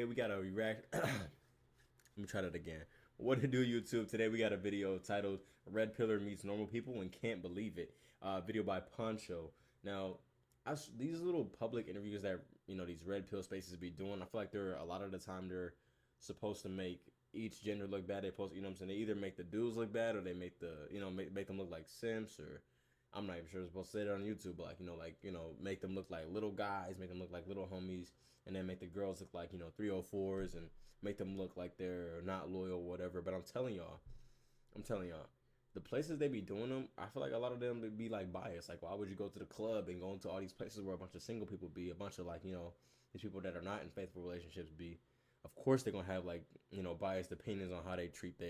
we got a react. Let me try that again. What to do, YouTube? Today we got a video titled "Red Pillar Meets Normal People and Can't Believe It." Video by Poncho. Now, these little public interviews that these red pill spaces be doing, I feel like they're a lot of the time they're supposed to make each gender look bad. They post, what I'm saying, they either make the dudes look bad or they make the make them look like simps, or I'm not even sure I'm supposed to say that on YouTube, but make them look like little guys, make them look like little homies, and then make the girls look like 304s and make them look like they're not loyal, whatever. But I'm telling y'all, the places they be doing them, I feel like a lot of them be like biased. Like, why would you go to the club and go into all these places where a bunch of single people be, a bunch of these people that are not in faithful relationships be? Of course they're gonna have biased opinions on how they treat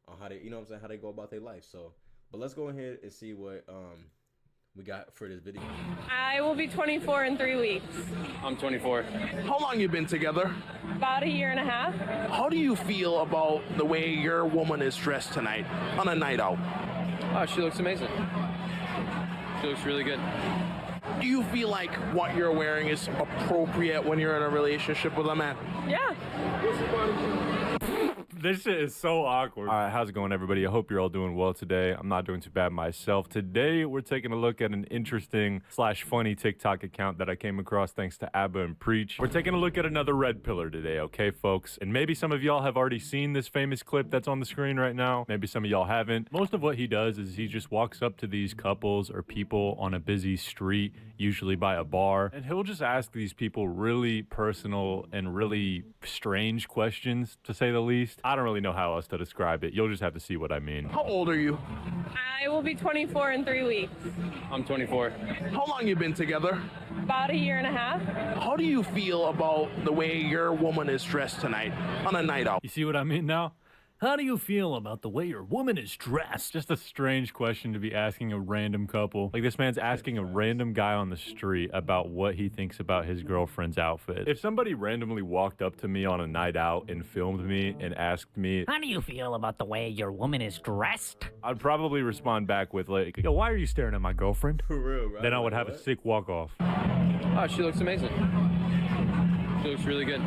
on how they how they go about their life. So, but let's go ahead and see what we got for this video. I will be 24 in 3 weeks. I'm 24. How long you been together? About a year and a half. How do you feel about the way your woman is dressed tonight on a night out? Oh, she looks amazing. She looks really good. Do you feel like what you're wearing is appropriate when you're in a relationship with a man? Yeah. This shit is so awkward. All right, how's it going, everybody? I hope you're all doing well today. I'm not doing too bad myself. Today, we're taking a look at an interesting / funny TikTok account that I came across thanks to Abba and Preach. We're taking a look at another red pillar today, okay, folks? And maybe some of y'all have already seen this famous clip that's on the screen right now. Maybe some of y'all haven't. Most of what he does is he just walks up to these couples or people on a busy street, usually by a bar, and he'll just ask these people really personal and really strange questions, to say the least. I don't really know how else to describe it. You'll just have to see what I mean. How old are you? I will be 24 in 3 weeks. I'm 24. How long you been together? About a year and a half. How do you feel about the way your woman is dressed tonight on a night out? You see what I mean now? How do you feel about the way your woman is dressed? Just a strange question to be asking a random couple. Like, this man's asking a random guy on the street about what he thinks about his girlfriend's outfit. If somebody randomly walked up to me on a night out and filmed me and asked me, how do you feel about the way your woman is dressed? I'd probably respond back with like, yo, why are you staring at my girlfriend? For real, bro. Then I would have a sick walk off. Oh, she looks amazing. She looks really good.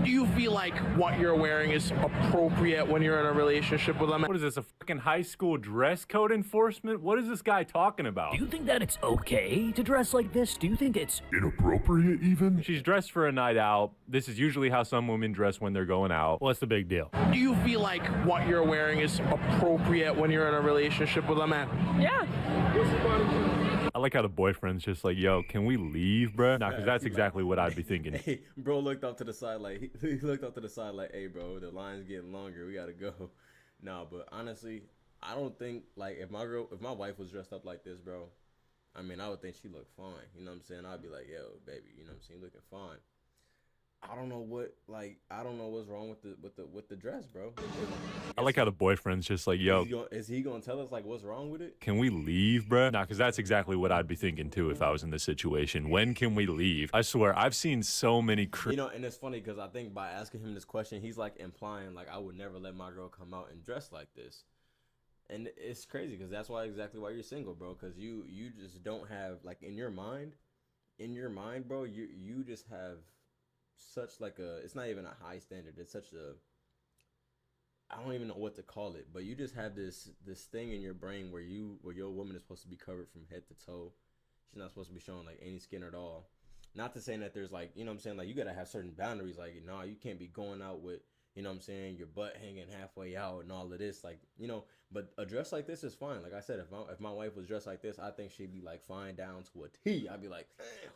Do you feel like what you're wearing is appropriate when you're in a relationship with a man? What is this, a fucking high school dress code enforcement? What is this guy talking about? Do you think that it's okay to dress like this? Do you think it's inappropriate even? She's dressed for a night out. This is usually how some women dress when they're going out. What's the big deal? Do you feel like what you're wearing is appropriate when you're in a relationship with a man? Yeah. I like how the boyfriend's just like, yo, can we leave, bruh? Nah, because that's exactly what I'd be thinking. Hey, bro looked off to the side like, he looked off to the side like, hey, bro, the line's getting longer. We got to go. Nah, but honestly, I don't think, like, if my wife was dressed up like this, bro, I mean, I would think she looked fine. You know what I'm saying? I'd be like, yo, baby, you know what I'm saying? Looking fine. I don't know what's wrong with the dress, bro. I like how the boyfriend's just like, yo, is he gonna tell us like what's wrong with it? Can we leave, bruh? Nah, because that's exactly what I'd be thinking too if I was in this situation. When can we leave? I swear, I've seen so many and it's funny because I think by asking him this question, he's like implying like I would never let my girl come out and dress like this. And it's crazy because that's exactly why you're single, bro. Because you just don't have, like, in your mind, bro, you just have such like it's not even a high standard. It's such a, I don't even know what to call it, but you just have this thing in your brain where your woman is supposed to be covered from head to toe. She's not supposed to be showing like any skin at all. Not to say that there's like, you know what I'm saying, like you gotta have certain boundaries. Like, no, you can't be going out with, you know what I'm saying, your butt hanging halfway out and all of this, like, but a dress like this is fine. Like I said, if my wife was dressed like this, I think she'd be like fine down to a T. I'd be like, damn.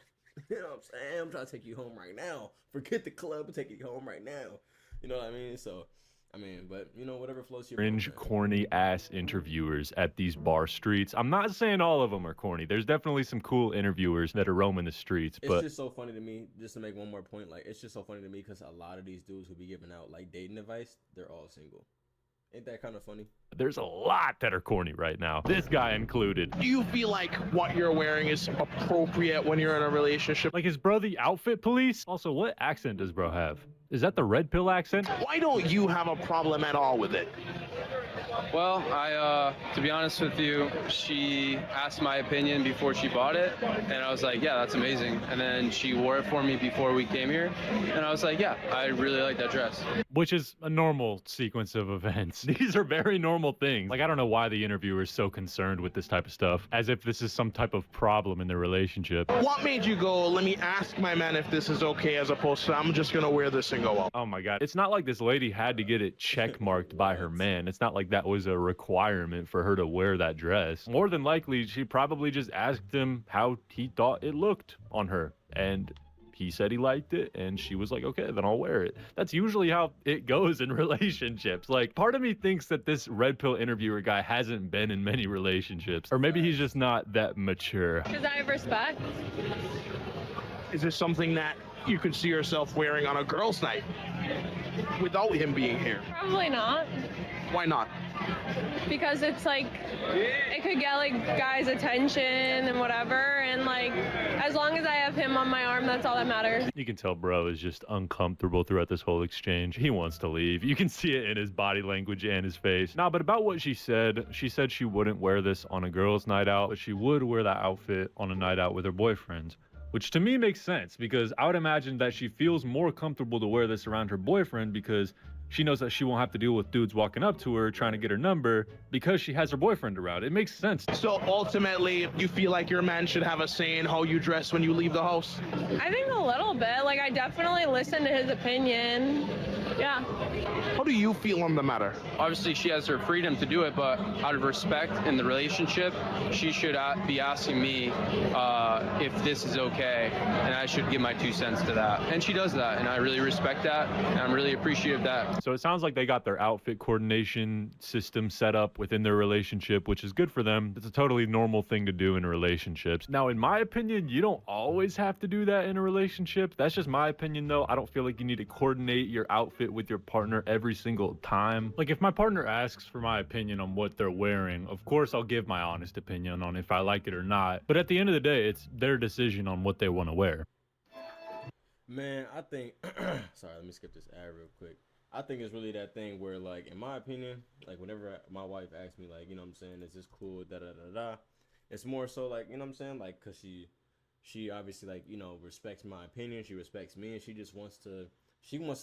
You know what I'm saying? I'm trying to take you home right now. Forget the club and take you home right now. You know what I mean? So, I mean, but, whatever floats your cringe, corny ass interviewers at these bar streets. I'm not saying all of them are corny. There's definitely some cool interviewers that are roaming the streets. But it's just so funny to me, just to make one more point, like, it's just so funny to me because a lot of these dudes who be giving out, like, dating advice, they're all single. Ain't that kind of funny? There's a lot that are corny right now. This guy included. Do you feel like what you're wearing is appropriate when you're in a relationship? Like, is bro the outfit police? Also, what accent does bro have? Is that the red pill accent? Why don't you have a problem at all with it? Well, to be honest with you, she asked my opinion before she bought it, and I was like, yeah, that's amazing. And then she wore it for me before we came here, and I was like, yeah, I really like that dress. Which is a normal sequence of events. These are very normal things. Like, I don't know why the interviewer is so concerned with this type of stuff, as if this is some type of problem in their relationship. What made you go, let me ask my man if this is okay, as opposed to I'm just gonna wear this and go out? Oh my God. It's not like this lady had to get it check marked by her man. It's not like that was a requirement for her to wear that dress. More than likely, she probably just asked him how he thought it looked on her. And he said he liked it, and she was like, okay, then I'll wear it. That's usually how it goes in relationships. Like, part of me thinks that this red pill interviewer guy hasn't been in many relationships, or maybe he's just not that mature. Because I have respect. Is this something that you could see yourself wearing on a girls' night without him being here? Probably not. Why not? Because it's like, it could get like guys' attention and whatever. And like, as long as I have him on my arm, that's all that matters. You can tell bro is just uncomfortable throughout this whole exchange. He wants to leave. You can see it in his body language and his face. Nah, but about what she said she wouldn't wear this on a girls' night out, but she would wear that outfit on a night out with her boyfriends. Which to me makes sense, because I would imagine that she feels more comfortable to wear this around her boyfriend because she knows that she won't have to deal with dudes walking up to her trying to get her number because she has her boyfriend around. It makes sense. So ultimately, you feel like your man should have a say in how you dress when you leave the house? I think a little bit. Like, I definitely listen to his opinion. Yeah. How do you feel on the matter? Obviously, she has her freedom to do it, but out of respect in the relationship, she should be asking me if this is okay, and I should give my 2 cents to that. And she does that, and I really respect that, and I'm really appreciative of that. So it sounds like they got their outfit coordination system set up within their relationship, which is good for them. It's a totally normal thing to do in relationships. Now, in my opinion, you don't always have to do that in a relationship. That's just my opinion, though. I don't feel like you need to coordinate your outfit with your partner every single time. Like, if my partner asks for my opinion on what they're wearing, of course I'll give my honest opinion on if I like it or not. But at the end of the day, it's their decision on what they want to wear. Man, I think sorry, let me skip this ad real quick. I think it's really that thing where, like, in my opinion, like, whenever my wife asks me, like, you know what I'm saying, is this cool, da-da-da-da, it's more so, like, you know what I'm saying, like, because she obviously, like, you know, respects my opinion, she respects me, and she just wants to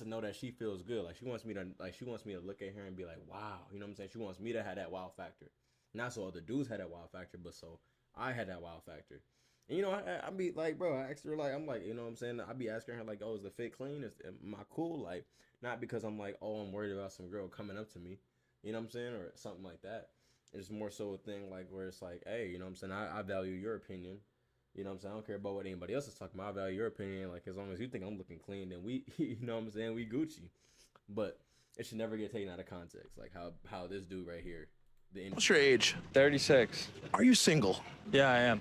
know that she feels good. Like, she wants me to look at her and be like, wow, you know what I'm saying, she wants me to have that wow factor. Not so other dudes had that wow factor, but so I had that wow factor. And, you know, I be like, bro, I asked her, like, I'm like, you know what I'm saying, I be asking her, like, oh, is the fit clean, am I cool, like, not because I'm like, oh, I'm worried about some girl coming up to me, you know what I'm saying, or something like that. It's more so a thing, like, where it's like, hey, you know what I'm saying, I value your opinion, you know what I'm saying, I don't care about what anybody else is talking about, I value your opinion, like, as long as you think I'm looking clean, then we, you know what I'm saying, we Gucci. But it should never get taken out of context, like how this dude right here. What's your age? 36. Are you single? Yeah, I am.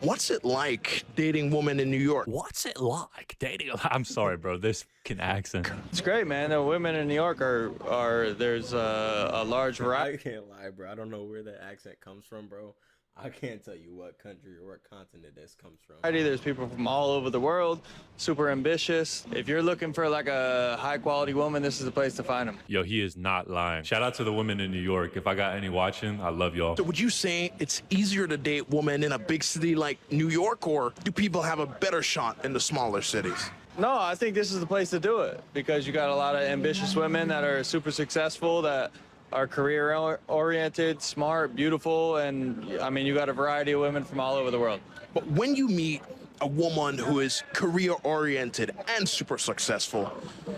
What's it like dating women in New York? What's it like dating a... I'm sorry, bro. This fucking accent. It's great, man. The women in New York there's a large variety. I can't lie, bro. I don't know where that accent comes from, bro. I can't tell you what country or what continent this comes from. There's people from all over the world, super ambitious. If you're looking for like a high quality woman, this is the place to find them. Yo, he is not lying. Shout out to the women in New York. If I got any watching, I love y'all. So would you say it's easier to date women in a big city like New York, or do people have a better shot in the smaller cities? No, I think this is the place to do it because you got a lot of ambitious women that are super successful, that are career-oriented, smart, beautiful, and I mean, you got a variety of women from all over the world. But when you meet a woman who is career-oriented and super successful,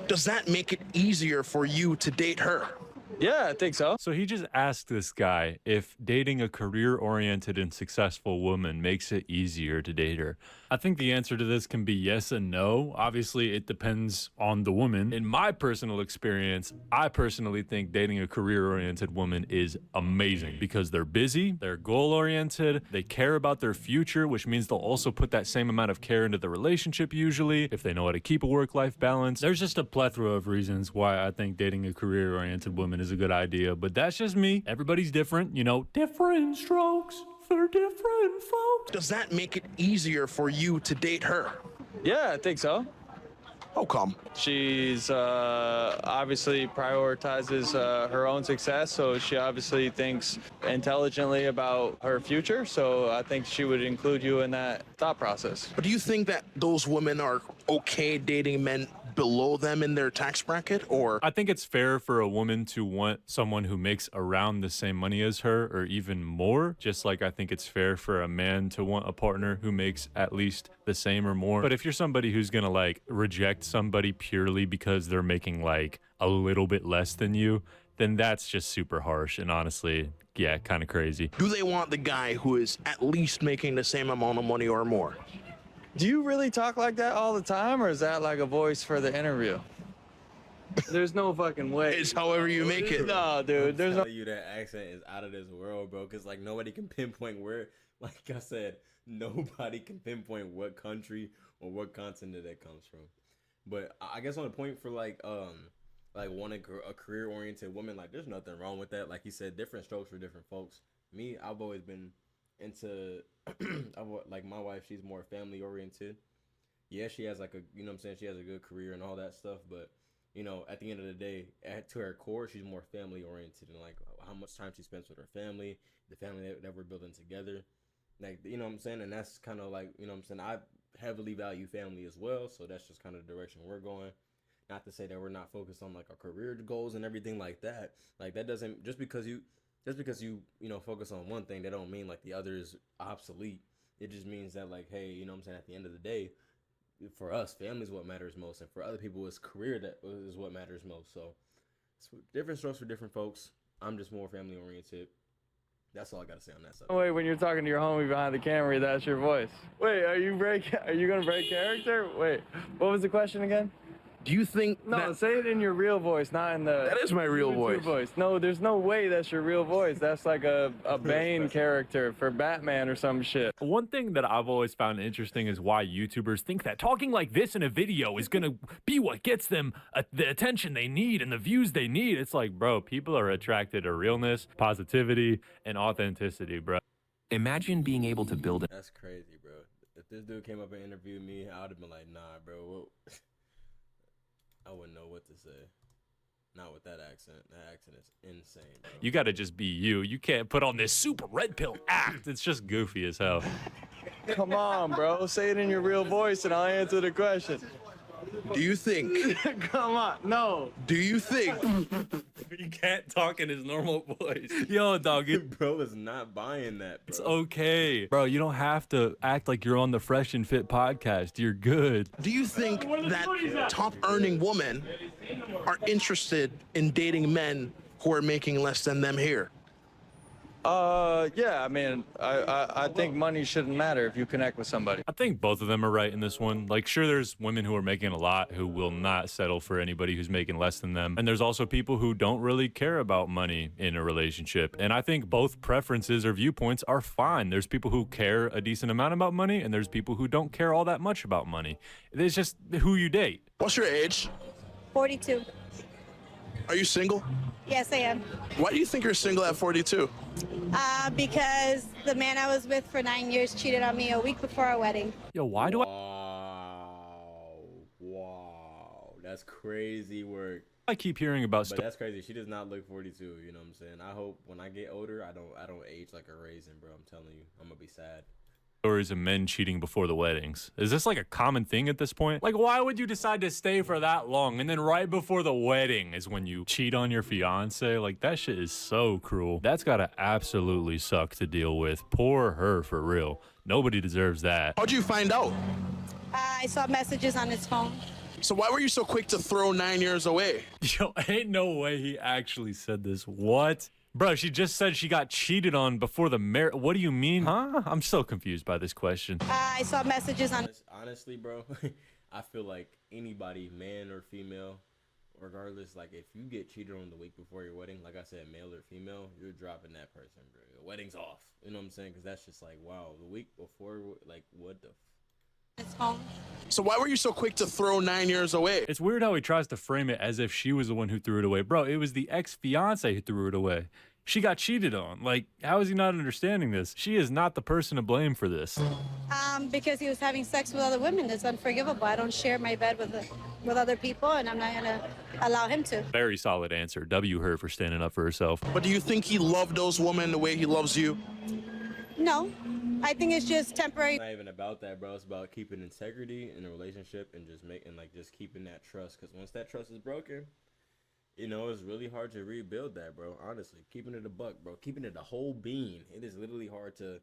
does that make it easier for you to date her? Yeah, I think so. So he just asked this guy if dating a career-oriented and successful woman makes it easier to date her. I think the answer to this can be yes and no. Obviously, it depends on the woman. In my personal experience, I personally think dating a career-oriented woman is amazing because they're busy, they're goal-oriented, they care about their future, which means they'll also put that same amount of care into the relationship usually, if they know how to keep a work-life balance. There's just a plethora of reasons why I think dating a career-oriented woman is a good idea, but that's just me. Everybody's different, you know, different strokes for different folks. Does that make it easier for you to date her? Yeah, I think so. How come? She's obviously prioritizes her own success, so she obviously thinks intelligently about her future. So I think she would include you in that thought process. But do you think that those women are okay dating men below them in their tax bracket, or? I think it's fair for a woman to want someone who makes around the same money as her or even more, just like I think it's fair for a man to want a partner who makes at least the same or more. But if you're somebody who's gonna like reject somebody purely because they're making like a little bit less than you, then that's just super harsh and honestly, yeah, kind of crazy. Do they want the guy who is at least making the same amount of money or more? Do you really talk like that all the time, or is that like a voice for the interview? There's no fucking way. It's however you make it. No, dude. There's no. You that accent is out of this world, bro. Cause like nobody can pinpoint where. Like I said, nobody can pinpoint what country or what continent that comes from. But I guess on the point for like wanting a career oriented woman, like there's nothing wrong with that. Like you said, different strokes for different folks. Me, I've always been into like my wife, she's more family oriented. Yeah, she has like a, you know what I'm saying, she has a good career and all that stuff, but you know, at the end of the day, to her core, she's more family oriented and like how much time she spends with her family, the family that we're building together. Like, you know what I'm saying? And that's kind of like, you know what I'm saying, I heavily value family as well, so that's just kind of the direction we're going. Not to say that we're not focused on like our career goals and everything like that. Like that doesn't, just because you focus on one thing, that don't mean like the other is obsolete. It just means that like, hey, you know what I'm saying, at the end of the day, for us, family is what matters most, and for other people, it's career that is what matters most. So it's different strokes for different folks. I'm just more family oriented. That's all I gotta say on that subject. Wait, when you're talking to your homie behind the camera, that's your voice. Wait, are you gonna break character? Wait, what was the question again? Do you think No, say it in your real voice, not in the... That is my real YouTube voice. No, there's no way that's your real voice. That's like a Bane character for Batman or some shit. One thing that I've always found interesting is why YouTubers think that talking like this in a video is gonna be what gets them the attention they need and the views they need. It's like, bro, people are attracted to realness, positivity, and authenticity, bro. Imagine being able to build it. That's crazy, bro. If this dude came up and interviewed me, I would have been like, nah, bro. Well, I wouldn't know what to say. Not with that accent. That accent is insane, bro. You gotta just be you. You can't put on this super red pill act. It's just goofy as hell. Come on, bro. Say it in your real voice and I'll answer the question. Do you think? Come on, no. Do you think? You can't talk in his normal voice. Yo, dog, Bro is not buying that, bro. it's okay. Bro, you don't have to act like you're on the Fresh and Fit podcast. You're good. Do you think that top earning women are interested in dating men who are making less than them here? Yeah, I mean, I think money shouldn't matter if you connect with somebody. I think both of them are right in this one. Like, sure, there's women who are making a lot who will not settle for anybody who's making less than them. And there's also people who don't really care about money in a relationship. And I think both preferences or viewpoints are fine. There's people who care a decent amount about money, and there's people who don't care all that much about money. It's just who you date. What's your age? 42. Are you single? Yes, I am. Why do you think you're single at 42? Because the man I was with for 9 years cheated on me a week before our wedding. Yo, why do Wow. That's crazy work. I keep hearing about But that's crazy. She does not look 42, you know what I'm saying? I hope when I get older, I don't age like a raisin, bro. I'm telling you. I'm gonna be sad. stories of men cheating before the weddings? Is this like a common thing at this point? Like, why would you decide to stay for that long and then right before the wedding is when you cheat on your fiance? Like, that shit is so cruel. That's gotta absolutely suck to deal with. Poor her, for real. Nobody deserves that. How'd you find out? I saw messages on his phone. So why were you so quick to throw 9 years away? Yo, ain't no way he actually said this. What? Bro, she just said she got cheated on before the marriage. What do you mean? Huh? I'm so confused by this question. I saw messages on... Honestly, bro, I feel like anybody, man or female, regardless, like if you get cheated on the week before your wedding, like I said, male or female, you're dropping that person, bro. Your wedding's off. You know what I'm saying? Because that's just like, wow, the week before, like, what the... his phone. So why were you so quick to throw 9 years away? It's weird how he tries to frame it as if she was the one who threw it away. Bro, it was the ex-fiance who threw it away. She got cheated on. Like, how is he not understanding this? She is not the person to blame for this. Because he was having sex with other women. It's unforgivable. I don't share my bed with other people, and I'm not gonna allow him to. Very solid answer. W her for standing up for herself. But do you think he loved those women the way he loves you? No, I think it's just temporary. It's not even about that, bro. It's about keeping integrity in a relationship and just keeping that trust. Because once that trust is broken, you know, it's really hard to rebuild that, bro. Honestly, keeping it a buck, bro. Keeping it a whole bean. It is literally hard to,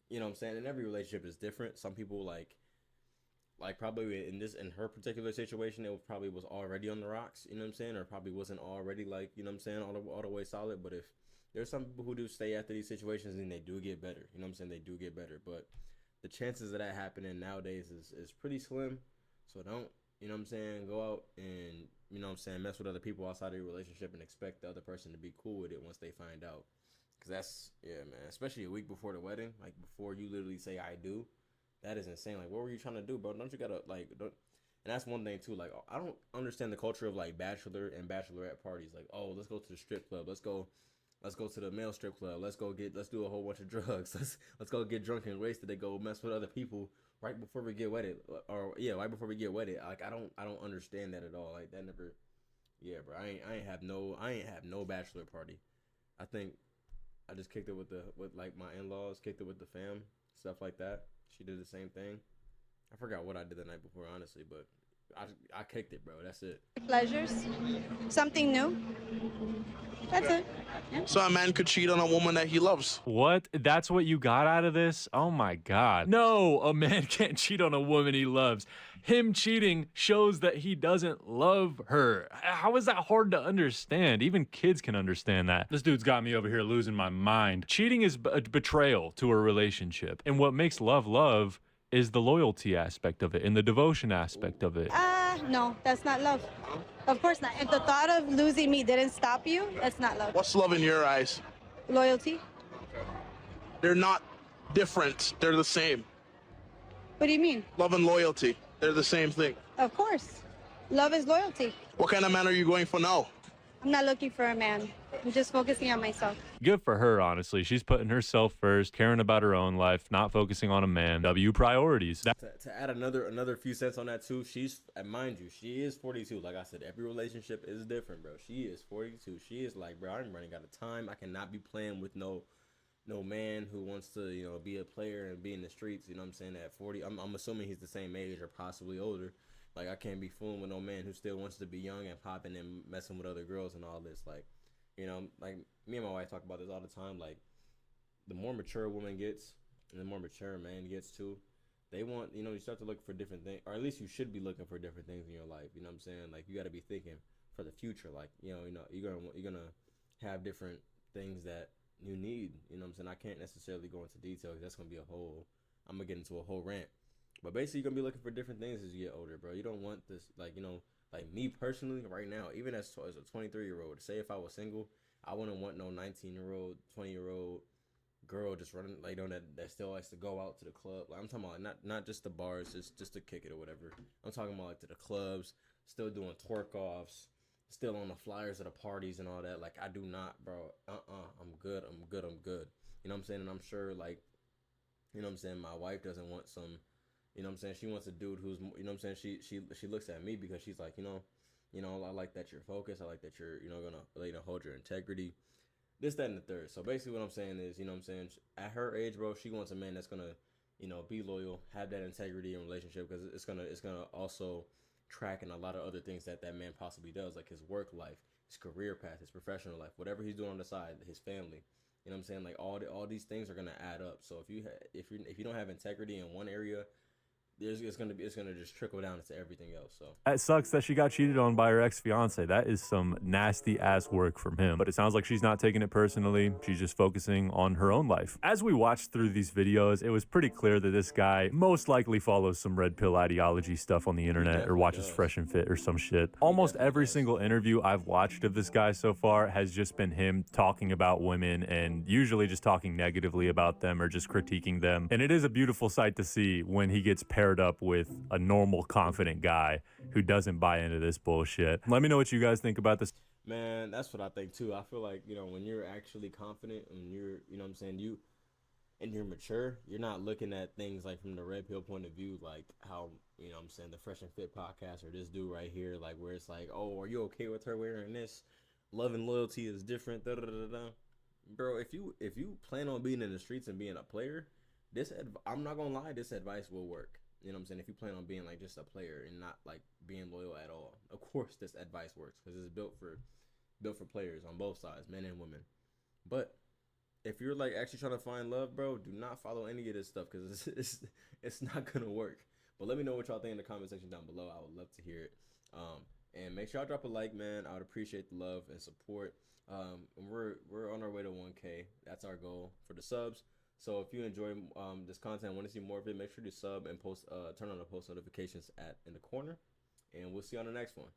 you know what I'm saying? And every relationship is different. Some people like probably in her particular situation, it probably was already on the rocks, you know what I'm saying? Or probably wasn't already, like, you know what I'm saying, all the way solid. But if there's some people who do stay after these situations and they do get better, you know what I'm saying? They do get better. But the chances of that happening nowadays is pretty slim. So don't, you know what I'm saying, go out and, you know what I'm saying, mess with other people outside of your relationship and expect the other person to be cool with it once they find out. Because that's, yeah, man, especially a week before the wedding, like before you literally say I do, that is insane. Like, what were you trying to do, bro? Don't you gotta, like, don't, and that's one thing, too. Like, I don't understand the culture of, like, bachelor and bachelorette parties. Like, oh, let's go to the strip club. Let's go to the male strip club. Let's do a whole bunch of drugs. Let's go get drunk and wasted to go mess with other people right before we get wedded. Or, yeah, right before we get wedded. Like, I don't understand that at all. Like, that never, yeah, bro. I ain't have no bachelor party. I think I just kicked it with like my in-laws, kicked it with the fam, stuff like that. She did the same thing. I forgot what I did the night before, honestly, but I kicked it, bro. That's it. Pleasures, something new. That's it. Yeah. So a man could cheat on a woman that he loves. What? That's what you got out of this? Oh my God. No, a man can't cheat on a woman he loves. Him cheating shows that he doesn't love her. How is that hard to understand? Even kids can understand that. This dude's got me over here losing my mind. Cheating is a betrayal to a relationship. And what makes love love is the loyalty aspect of it and the devotion aspect of it. No, that's not love. Of course not. If the thought of losing me didn't stop you, that's not love. What's love in your eyes? Loyalty. They're not different. They're the same. What do you mean? Love and loyalty. They're the same thing. Of course. Love is loyalty. What kind of man are you going for now? I'm not looking for a man. I'm just focusing on myself. Good for her, honestly. She's putting herself first, caring about her own life, not focusing on a man. W priorities. To add another few cents on that too, she's, mind you, she is 42. Like I said, every relationship is different, bro. She is 42. She is like, bro, I'm running out of time. I cannot be playing with no man who wants to, you know, be a player and be in the streets. You know what I'm saying? At 40, I'm assuming he's the same age or possibly older. Like, I can't be fooling with no man who still wants to be young and popping and messing with other girls and all this. Like, you know, like, me and my wife talk about this all the time. Like, the more mature a woman gets and the more mature a man gets too, they want, you know, you start to look for different things, or at least you should be looking for different things in your life. You know what I'm saying? Like, you got to be thinking for the future. Like, you know, you're gonna have different things that you need. You know what I'm saying? I can't necessarily go into detail because that's gonna be I'm gonna get into a whole rant. But basically, you're going to be looking for different things as you get older, bro. You don't want this, like, you know, like me personally right now, even as a 23-year-old, say if I was single, I wouldn't want no 19-year-old, 20-year-old girl just running, like, you know, that still likes to go out to the club. Like, I'm talking about like, not just the bars, just to kick it or whatever. I'm talking about, like, to the clubs, still doing twerk-offs, still on the flyers of the parties and all that. Like, I do not, bro. I'm good. You know what I'm saying? And I'm sure, like, you know what I'm saying, my wife doesn't want some... You know what I'm saying? She wants a dude who's, you know what I'm saying? She looks at me because she's like, you know, I like that you're focused. I like that you're, you know, gonna, you know, hold your integrity. This, that, and the third. So basically what I'm saying is, you know what I'm saying? At her age, bro, she wants a man that's gonna, you know, be loyal, have that integrity in relationship, because it's gonna also track in a lot of other things that man possibly does, like his work life, his career path, his professional life, whatever he's doing on the side, his family. You know what I'm saying? Like all these things are gonna add up. So if you don't have integrity in one area, it's gonna just trickle down into everything else. So that sucks that she got cheated on by her ex-fiance. That is some nasty ass work from him. But it sounds like she's not taking it personally. She's just focusing on her own life. As we watched through these videos, it was pretty clear that this guy most likely follows some red pill ideology stuff on the internet or watches Fresh and Fit or some shit. Almost every single interview I've watched of this guy so far has just been him talking about women and usually just talking negatively about them or just critiquing them. And it is a beautiful sight to see when he gets paired up with a normal, confident guy who doesn't buy into this bullshit. Let me know what you guys think about this. Man, that's what I think too. I feel like, you know, when you're actually confident and you're, you know what I'm saying, and you're mature, you're not looking at things like from the red pill point of view, like how, you know what I'm saying, the Fresh and Fit podcast or this dude right here, like where it's like, oh, are you okay with her wearing this? Love and loyalty is different. Da, da, da, da, da. Bro, if you plan on being in the streets and being a player, I'm not gonna lie, this advice will work. You know what I'm saying? If you plan on being like just a player and not like being loyal at all, of course this advice works because it's built for players on both sides, men and women. But if you're like actually trying to find love, bro, do not follow any of this stuff because it's not gonna work. But let me know what y'all think in the comment section down below. I would love to hear it. And make sure y'all drop a like, man. I would appreciate the love and support. And we're on our way to 1K. That's our goal for the subs. So if you enjoy this content, want to see more of it, make sure to sub and post. Turn on the post notifications in the corner. And we'll see you on the next one.